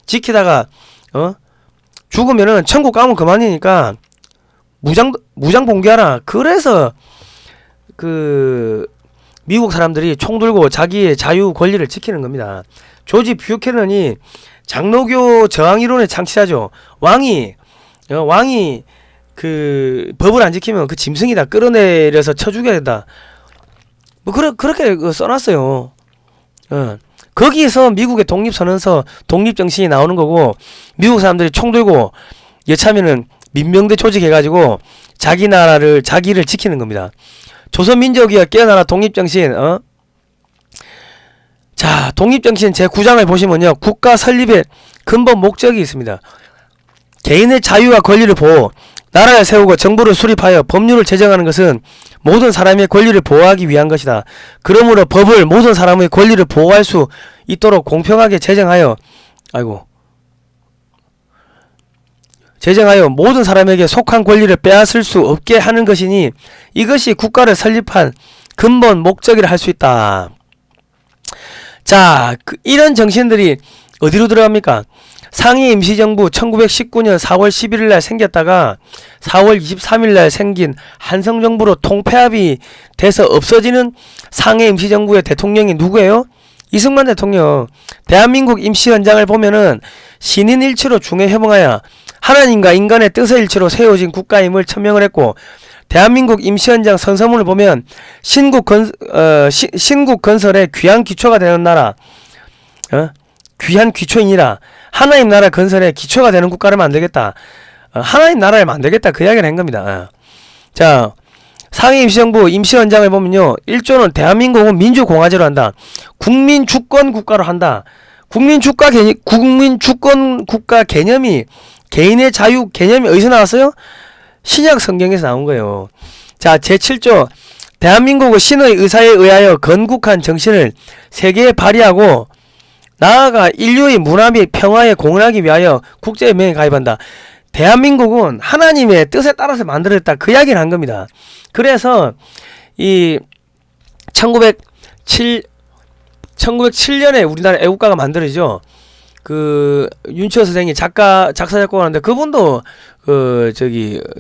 지키다가 죽으면은 천국 가면 그만이니까 무장 봉기하라. 그래서 미국 사람들이 총 들고 자기의 자유 권리를 지키는 겁니다. 조지 뷰캐넌이 장로교 저항 이론의 창시자죠. 왕이 법을 안 지키면 그 짐승이다. 끌어내려서 쳐 죽여야 된다. 그렇게 써놨어요. 거기에서 미국의 독립선언서, 독립정신이 나오는 거고, 미국 사람들이 총 들고 여차하면은 민병대 조직해가지고 자기를 지키는 겁니다. 조선민족이야 깨어나라 독립정신. 자, 독립정신 제9장을 보시면요, 국가 설립의 근본 목적이 있습니다. 개인의 자유와 권리를 보호, 나라를 세우고 정부를 수립하여 법률을 제정하는 것은 모든 사람의 권리를 보호하기 위한 것이다. 그러므로 법을 모든 사람의 권리를 보호할 수 있도록 공평하게 제정하여 모든 사람에게 속한 권리를 빼앗을 수 없게 하는 것이니 이것이 국가를 설립한 근본 목적이라 할 수 있다. 자, 이런 정신들이 어디로 들어갑니까? 상해 임시정부 1919년 4월 11일 날 생겼다가 4월 23일 날 생긴 한성정부로 통폐합이 돼서 없어지는 상해 임시정부의 대통령이 누구예요? 이승만 대통령. 대한민국 임시헌장을 보면은 신인일치로 중해해봉하여 하나님과 인간의 뜻의 일치로 세워진 국가임을 천명을 했고, 대한민국 임시헌장 선서문을 보면 신국 건설의 귀한 기초가 되는 나라, 귀한 기초이니라. 하나님 나라 건설에 기초가 되는 국가를 만들겠다. 하나님 나라를 만들겠다. 그 이야기를 한 겁니다. 자, 상해 임시정부 임시헌장을 보면요, 1조는 대한민국은 민주공화제로 한다. 국민주권 국가로 한다. 국민주권 국가 개념이, 개인의 자유 개념이 어디서 나왔어요? 신약 성경에서 나온 거예요. 자, 제7조 대한민국의 신의 의사에 의하여 건국한 정신을 세계에 발휘하고 나아가 인류의 문화 및 평화에 공헌하기 위하여 국제연맹에 가입한다. 대한민국은 하나님의 뜻에 따라서 만들어졌다. 그 이야기를 한 겁니다. 그래서 이 1907년에 우리나라 애국가가 만들어지죠. 그 윤치호 선생이 작사 작곡을 하는데, 그분도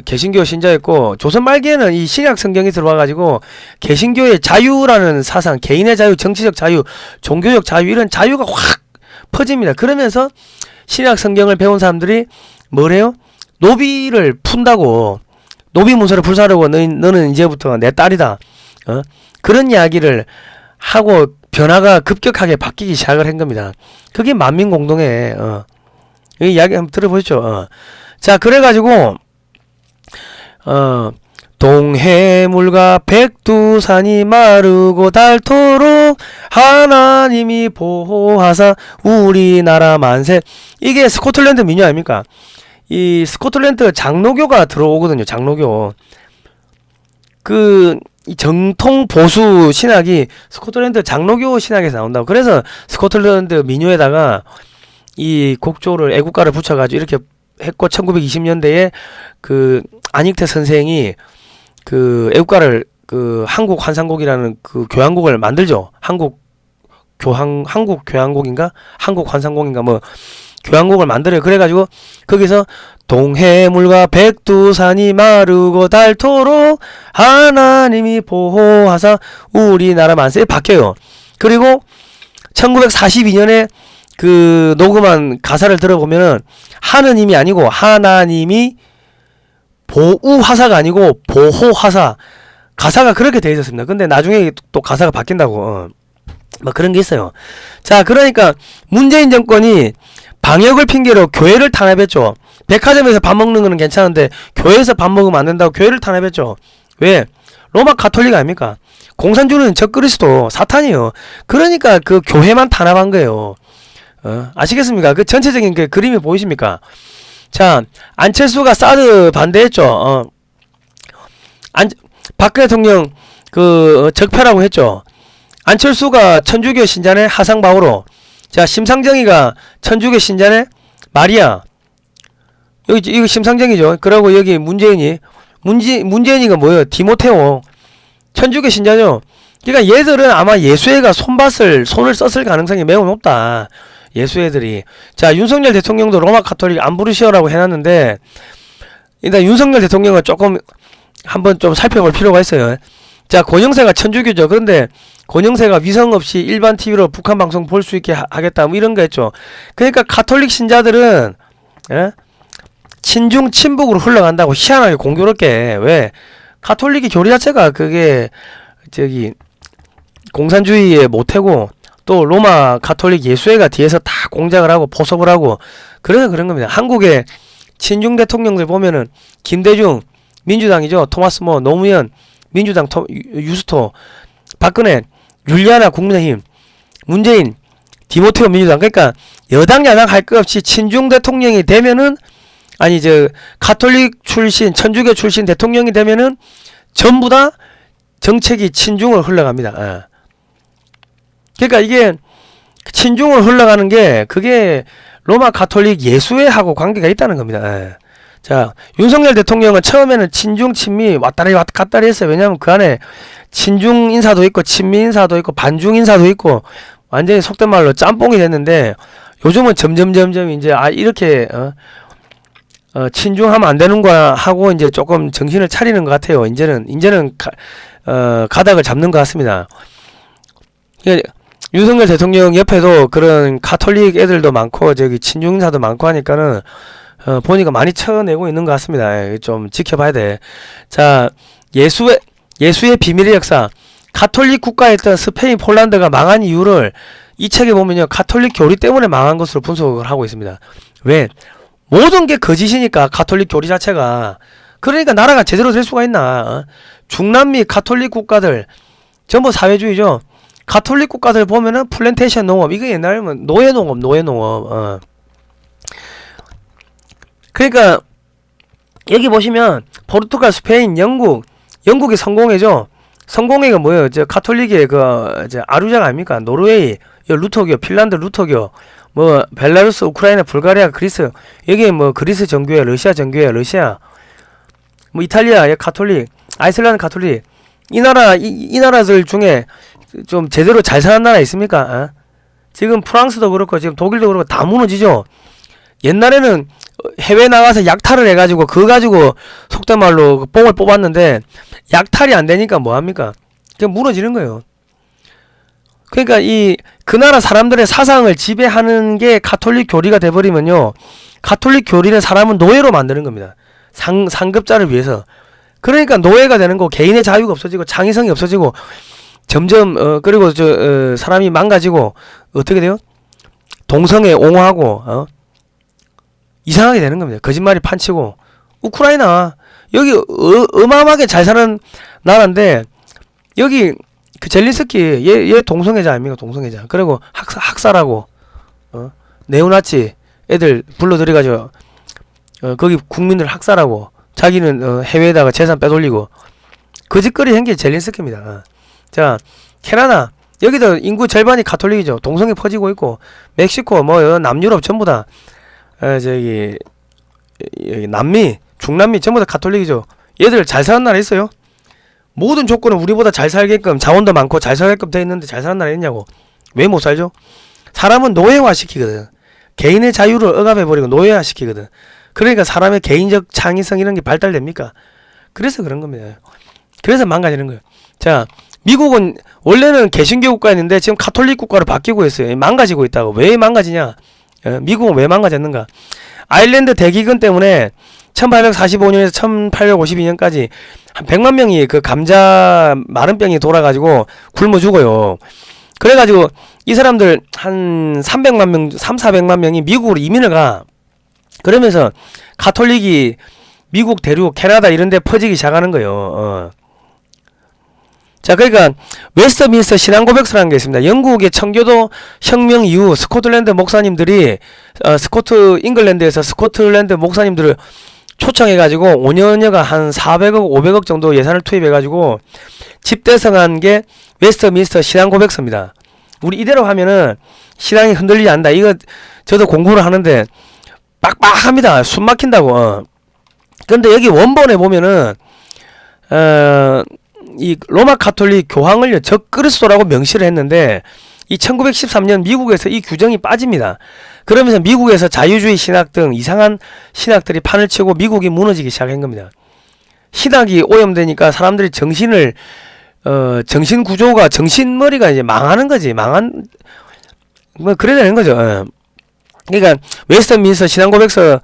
개신교 신자였고, 조선 말기에는 이 신약 성경이 들어와가지고 개신교의 자유라는 사상, 개인의 자유, 정치적 자유, 종교적 자유, 이런 자유가 확 퍼집니다. 그러면서 신약 성경을 배운 사람들이 뭐래요? 노비를 푼다고, 노비 문서를 불사르고 너는 이제부터 내 딸이다. 그런 이야기를 하고 변화가 급격하게 바뀌기 시작을 한 겁니다. 그게 만민공동의 이 이야기 한번 들어보시죠. 자, 그래가지고 동해물과 백두산이 마르고 닳도록 하나님이 보호하사 우리나라 만세. 이게 스코틀랜드 민요 아닙니까? 이 스코틀랜드 장로교가 들어오거든요. 장로교. 이 정통 보수 신학이 스코틀랜드 장로교 신학에서 나온다고. 그래서 스코틀랜드 민요에다가 이 곡조를, 애국가를 붙여가지고 이렇게 했고, 1920년대에 그 안익태 선생이 그 애국가를, 그 한국 환상곡이라는 그 교향곡을 만들죠. 한국 교향곡인가? 한국 환상곡인가? 뭐 교향곡을 만들어요. 그래가지고 거기서 동해물과 백두산이 마르고 닳도록 하나님이 보호하사 우리나라 만세 바뀌어요. 그리고 1942년에 그 녹음한 가사를 들어보면은 하느님이 아니고 하나님이 보우하사가 아니고 보호하사, 가사가 그렇게 되어 있었습니다. 근데 나중에 또 가사가 바뀐다고 뭐 그런 게 있어요. 자, 그러니까 문재인 정권이 방역을 핑계로 교회를 탄압했죠. 백화점에서 밥 먹는 거는 괜찮은데 교회에서 밥 먹으면 안 된다고 교회를 탄압했죠. 왜? 로마 가톨릭 아닙니까? 공산주의는 적그리스도 사탄이요. 그러니까 그 교회만 탄압한 거예요. 아시겠습니까? 그 전체적인 그 그림이 보이십니까? 자, 안철수가 사드 반대했죠. 박근혜 대통령 적폐라고 했죠. 안철수가 천주교 신자네 하상바오로. 자, 심상정이가 천주교 신자네 마리아. 이거 심상정이죠. 그리고 여기 문재인이가 뭐예요? 디모테오. 천주교 신자죠. 그러니까 얘들은 아마 예수애가 손을 썼을 가능성이 매우 높다. 예수애들이. 자, 윤석열 대통령도 로마 가톨릭 안 부르시오라고 해놨는데, 일단 윤석열 대통령은 조금 한번 좀 살펴볼 필요가 있어요. 자, 권영세가 천주교죠. 그런데 권영세가 위성 없이 일반 TV로 북한 방송 볼 수 있게 하겠다, 뭐 이런 거 했죠. 그러니까 가톨릭 신자들은 친중 친북으로 흘러간다고 희한하게 공교롭게. 왜? 가톨릭이 교리 자체가 그게 공산주의의 모태고, 또 로마 가톨릭 예수회가 뒤에서 다 공작을 하고 포섭을 하고, 그래서 그런 겁니다. 한국의 친중 대통령들 보면은 김대중 민주당이죠. 토마스 모, 노무현 민주당, 유스토, 박근혜 율리아나 국민의힘, 문재인 디모테오 민주당. 그러니까 여당 야당 할 것 없이 친중 대통령이 되면은, 가톨릭 출신 천주교 출신 대통령이 되면은 전부 다 정책이 친중으로 흘러갑니다. 그러니까 이게 친중으로 흘러가는 게 그게 로마 가톨릭 예수회하고 관계가 있다는 겁니다. 자, 윤석열 대통령은 처음에는 친중 친미 왔다리 갔다리 했어요. 왜냐하면 그 안에 친중 인사도 있고 친미 인사도 있고 반중 인사도 있고 완전히 속된 말로 짬뽕이 됐는데, 요즘은 점점 이제 이렇게 친중하면 안 되는 거야 하고 이제 조금 정신을 차리는 것 같아요. 이제는 가닥을 잡는 것 같습니다. 그러니까 윤석열 대통령 옆에도 그런 가톨릭 애들도 많고 저기 친중인사도 많고 하니까는 보니까 많이 쳐내고 있는 것 같습니다. 좀 지켜봐야 돼. 자, 예수의 비밀의 역사. 가톨릭 국가였던 스페인, 폴란드가 망한 이유를 이 책에 보면요, 가톨릭 교리 때문에 망한 것으로 분석을 하고 있습니다. 왜? 모든 게 거짓이니까, 가톨릭 교리 자체가. 그러니까 나라가 제대로 될 수가 있나? 중남미 가톨릭 국가들 전부 사회주의죠. 가톨릭 국가들 보면은 플랜테이션 농업, 이거 옛날에는 노예농업. 그러니까 여기 보시면 포르투갈, 스페인, 영국이 성공회죠. 성공회가 뭐예요? 저 가톨릭의 아류자가 아닙니까? 노르웨이, 루터교, 핀란드 루터교, 뭐 벨라루스, 우크라이나, 불가리아, 그리스, 여기 뭐 그리스 정교회, 러시아 정교회, 뭐 이탈리아 가톨릭, 아이슬란드 가톨릭. 이 나라들 중에 좀 제대로 잘 사는 나라 있습니까? 지금 프랑스도 그렇고 지금 독일도 그렇고 다 무너지죠. 옛날에는 해외 나가서 약탈을 해가지고 그거 가지고 속된 말로 뽕을 뽑았는데 약탈이 안 되니까 뭐합니까? 그냥 무너지는 거예요. 그러니까 그 나라 사람들의 사상을 지배하는 게 가톨릭 교리가 돼버리면요, 가톨릭 교리는 사람은 노예로 만드는 겁니다. 상급자를 위해서. 그러니까 노예가 되는 거, 개인의 자유가 없어지고 창의성이 없어지고 점점 그리고 사람이 망가지고 어떻게 돼요? 동성애 옹호하고 이상하게 되는 겁니다. 거짓말이 판치고. 우크라이나 여기 어마어마하게 잘 사는 나라인데 여기 그 젤린스키 얘 동성애자 아닙니까? 동성애자. 그리고 학살하고 네오나치 애들 불러들여가지고 거기 국민들 학살하고 자기는 해외에다가 재산 빼돌리고 거짓거리 한 게 젤린스키입니다. 자, 캐나다 여기도 인구 절반이 가톨릭이죠. 동성애 퍼지고 있고 멕시코 뭐 남유럽 전부 다 저기 남미 중남미 전부 다 가톨릭이죠. 얘들 잘 사는 나라 있어요? 모든 조건은 우리보다 잘 살게끔 자원도 많고 잘 살게끔 돼 있는데 잘 사는 나라 있냐고. 왜 못 살죠? 사람은 노예화 시키거든. 개인의 자유를 억압해버리고 노예화 시키거든. 그러니까 사람의 개인적 창의성 이런 게 발달됩니까? 그래서 그런 겁니다. 그래서 망가지는 거예요. 자, 미국은 원래는 개신교 국가였는데 지금 가톨릭 국가로 바뀌고 있어요. 망가지고 있다고. 왜 망가지냐? 미국은 왜 망가졌는가? 아일랜드 대기근 때문에 1845년에서 1852년까지 한 100만 명이 그 감자 마른병이 돌아가지고 굶어 죽어요. 그래가지고 이 사람들 한 400만 명이 미국으로 이민을 가. 그러면서 가톨릭이 미국 대륙, 캐나다 이런 데 퍼지기 시작하는 거예요. 자, 그러니까 웨스트민스터 신앙고백서라는 게 있습니다. 영국의 청교도 혁명 이후 스코틀랜드 목사님들이 잉글랜드에서 스코틀랜드 목사님들을 초청해가지고 5년여가 한 400억, 500억 정도 예산을 투입해가지고 집대성한 게 웨스트민스터 신앙고백서입니다. 우리 이대로 하면은 신앙이 흔들리지 않는다. 이거 저도 공부를 하는데 빡빡합니다. 숨 막힌다고. 근데 여기 원본에 보면은 이 로마 가톨릭 교황을요 적그리스도라고 명시를 했는데 이 1913년 미국에서 이 규정이 빠집니다. 그러면서 미국에서 자유주의 신학 등 이상한 신학들이 판을 치고 미국이 무너지기 시작한 겁니다. 신학이 오염되니까 사람들이 정신 구조가, 정신머리가 이제 망하는 거지. 뭐 그래야 되는 거죠. 그러니까 웨스트민스터 신앙고백서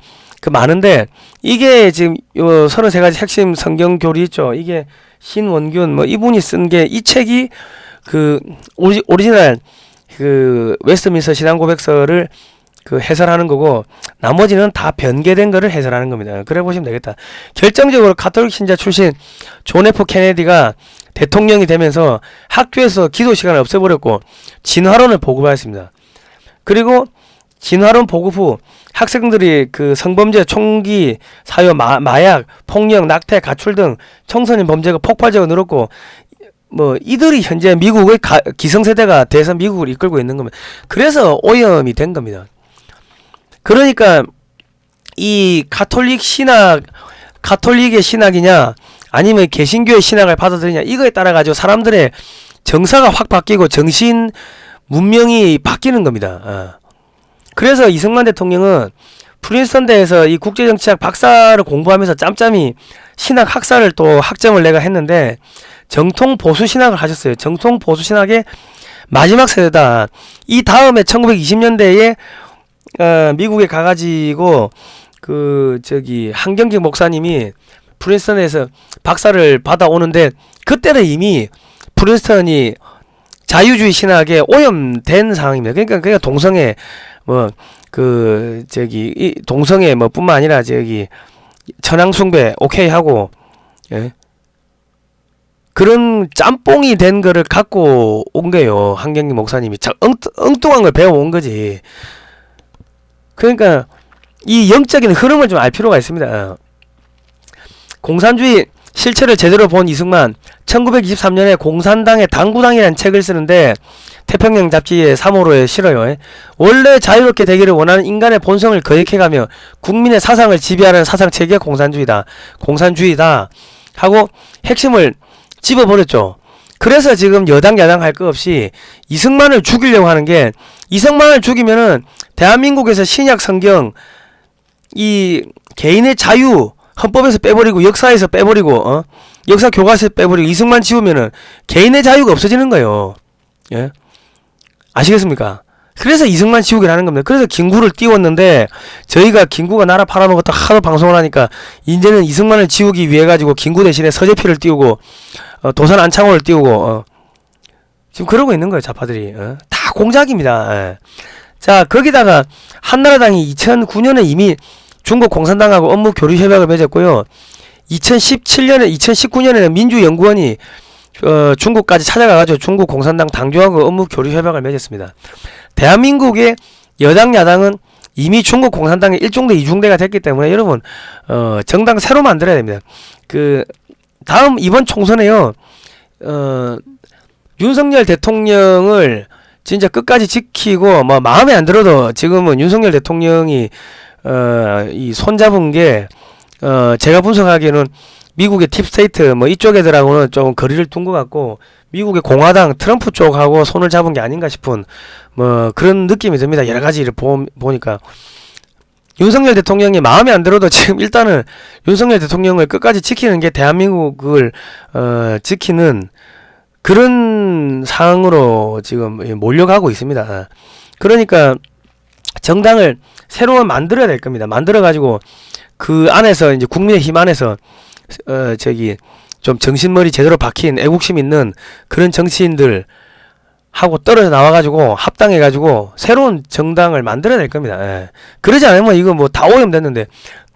많은데 이게 지금 요 33가지 핵심 성경 교리 있죠. 이게 신원균 뭐 이분이 쓴 게, 이 책이 그 오리지널 그 웨스트민스터 신앙고백서를 그 해설하는 거고, 나머지는 다 변개된 거를 해설하는 겁니다. 그래 보시면 되겠다. 결정적으로 가톨릭 신자 출신 존 F 케네디가 대통령이 되면서 학교에서 기도 시간을 없애버렸고 진화론을 보급하였습니다. 그리고 진화론 보급 후 학생들이 그 성범죄, 총기 사유, 마약, 폭력, 낙태, 가출 등 청소년 범죄가 폭발적으로 늘었고, 뭐 이들이 현재 미국의 기성세대가 돼서 미국을 이끌고 있는 겁니다. 그래서 오염이 된 겁니다. 그러니까 이 가톨릭의 신학이냐 아니면 개신교의 신학을 받아들이냐, 이거에 따라 가지고 사람들의 정서가 확 바뀌고 정신 문명이 바뀌는 겁니다. 그래서 이승만 대통령은 프린스턴대에서 이 국제정치학 박사를 공부하면서 짬짬이 신학 학사를 또 학점을 내가 했는데 정통 보수 신학을 하셨어요. 정통 보수 신학의 마지막 세대다. 이 다음에 1920년대에 미국에 가가지고 한경직 목사님이 프린스턴에서 박사를 받아오는데 그때는 이미 프린스턴이 자유주의 신학에 오염된 상황입니다. 그러니까 동성애 동성애 뿐만 아니라 천황 숭배 오케이 하고, 예? 그런 짬뽕이 된 거를 갖고 온 거예요. 한경직 목사님이 엉뚱한 걸 배워온 거지. 그러니까 이 영적인 흐름을 좀 알 필요가 있습니다. 공산주의 실체를 제대로 본 이승만 1923년에 공산당의 당구당이라는 책을 쓰는데 태평양 잡지에 3호로에 실어요. 원래 자유롭게 되기를 원하는 인간의 본성을 거역해가며 국민의 사상을 지배하는 사상체계가 공산주의다 하고 핵심을 집어버렸죠. 그래서 지금 여당 야당 할 거 없이 이승만을 죽이려고 하는 게, 이승만을 죽이면은 대한민국에서 신약 성경 이 개인의 자유 헌법에서 빼버리고 역사에서 빼버리고 역사 교과서에서 빼버리고 이승만 지우면은 개인의 자유가 없어지는 거예요. 예? 아시겠습니까? 그래서 이승만 지우기를 하는 겁니다. 그래서 김구를 띄웠는데 저희가 김구가 나라 팔아먹었다 하도 방송을 하니까 이제는 이승만을 지우기 위해 가지고 김구 대신에 서재필을 띄우고 도산 안창호를 띄우고 지금 그러고 있는 거예요. 좌파들이. 다 공작입니다. 예. 자, 거기다가 한나라당이 2009년에 이미 중국 공산당하고 업무 교류 협약을 맺었고요. 2019년에는 민주연구원이 중국까지 찾아가가지고 중국 공산당 당주하고 업무 교류 협약을 맺었습니다. 대한민국의 여당 야당은 이미 중국 공산당의 1중대 2중대가 됐기 때문에 여러분 정당 새로 만들어야 됩니다. 다음 이번 총선에요, 윤석열 대통령을 진짜 끝까지 지키고 마음에 안 들어도 지금은 윤석열 대통령이 이 손잡은 게 제가 분석하기에는 미국의 딥스테이트 이쪽 애들하고는 좀 거리를 둔 것 같고 미국의 공화당 트럼프 쪽하고 손을 잡은 게 아닌가 싶은 그런 느낌이 듭니다. 여러 가지를 보니까 윤석열 대통령이 마음에 안 들어도 지금 일단은 윤석열 대통령을 끝까지 지키는 게 대한민국을 지키는 그런 상황으로 지금 몰려가고 있습니다. 그러니까 정당을 새로 만들어야 될 겁니다. 만들어가지고 그 안에서 이제 국민의힘 안에서 좀 정신머리 제대로 박힌 애국심 있는 그런 정치인들 하고 떨어져 나와가지고 합당해가지고 새로운 정당을 만들어야 될 겁니다. 예. 그러지 않으면 이거 다 오염됐는데,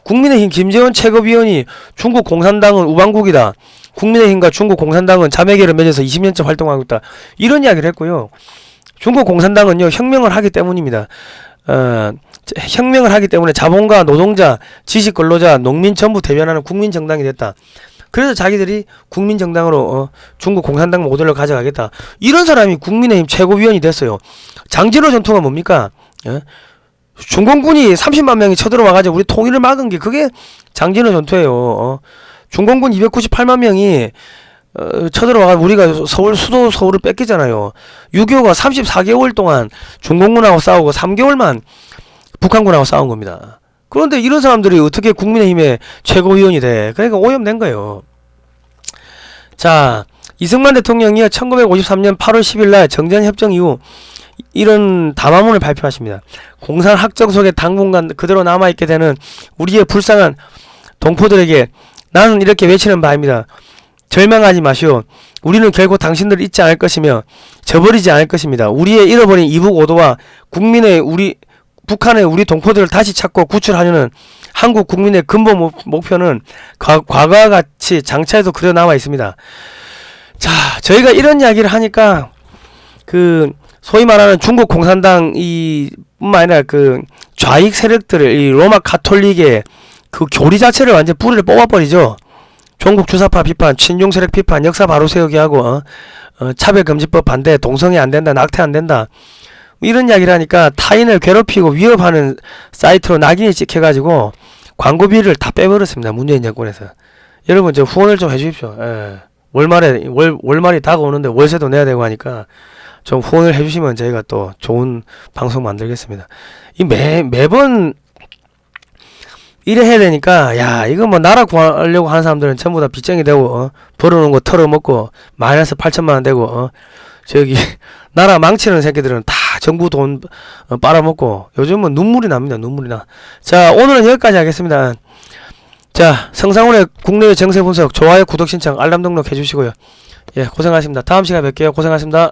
국민의힘 김재원 최고위원이 중국 공산당은 우방국이다, 국민의힘과 중국 공산당은 자매계를 맺어서 20년째 활동하고 있다, 이런 이야기를 했고요. 중국 공산당은요 혁명을 하기 때문입니다. 혁명을 하기 때문에 자본가, 노동자, 지식 근로자, 농민 전부 대변하는 국민정당이 됐다. 그래서 자기들이 국민정당으로 중국 공산당 모델로 가져가겠다. 이런 사람이 국민의힘 최고위원이 됐어요. 장진호 전투가 뭡니까? 예? 중공군이 30만 명이 쳐들어와가지고 우리 통일을 막은 게 그게 장진호 전투예요. 중공군 298만 명이 쳐들어와가 우리가 수도 서울을 뺏기잖아요. 6.25가 34개월 동안 중공군하고 싸우고 3개월만 북한군하고 싸운 겁니다. 그런데 이런 사람들이 어떻게 국민의힘의 최고위원이 돼? 그러니까 오염된 거예요. 자, 이승만 대통령이 1953년 8월 10일날 정전협정 이후 이런 담화문을 발표하십니다. 공산학적 속에 당분간 그대로 남아있게 되는 우리의 불쌍한 동포들에게 나는 이렇게 외치는 바입니다. 절망하지 마시오. 우리는 결코 당신들을 잊지 않을 것이며 저버리지 않을 것입니다. 우리의 잃어버린 이북 오도와 북한의 우리 동포들을 다시 찾고 구출하려는 한국 국민의 근본 목표는 과거와 같이 장차에도 그대로 남아 있습니다. 자, 저희가 이런 이야기를 하니까 소위 말하는 중국 공산당 뿐만 아니라 좌익 세력들을 이 로마 가톨릭의 교리 자체를 완전 뿌리를 뽑아버리죠. 종북 주사파 비판, 친중 세력 비판, 역사 바로 세우기 하고 차별금지법 반대, 동성애 안 된다, 낙태 안 된다, 이런 이야기를 하니까 타인을 괴롭히고 위협하는 사이트로 낙인이 찍혀가지고 광고비를 다 빼버렸습니다. 문재인 정권에서. 여러분 후원을 좀 해주십시오. 예. 월말이 다가오는데 월세도 내야 되고 하니까 좀 후원을 해주시면 저희가 또 좋은 방송 만들겠습니다. 이 매번 이래 해야 되니까, 야, 이거 뭐 나라 구하려고 하는 사람들은 전부 다 빚쟁이 되고, 벌어놓은 거 털어먹고, 마이너스 8천만 원 되고, 저기, 나라 망치는 새끼들은 다 정부 돈 빨아먹고, 요즘은 눈물이 납니다, 눈물이 나. 자, 오늘은 여기까지 하겠습니다. 자, 성상훈의 국내외 정세 분석, 좋아요, 구독 신청, 알람 등록 해주시고요. 예, 고생하셨습니다. 다음 시간에 뵐게요. 고생하셨습니다.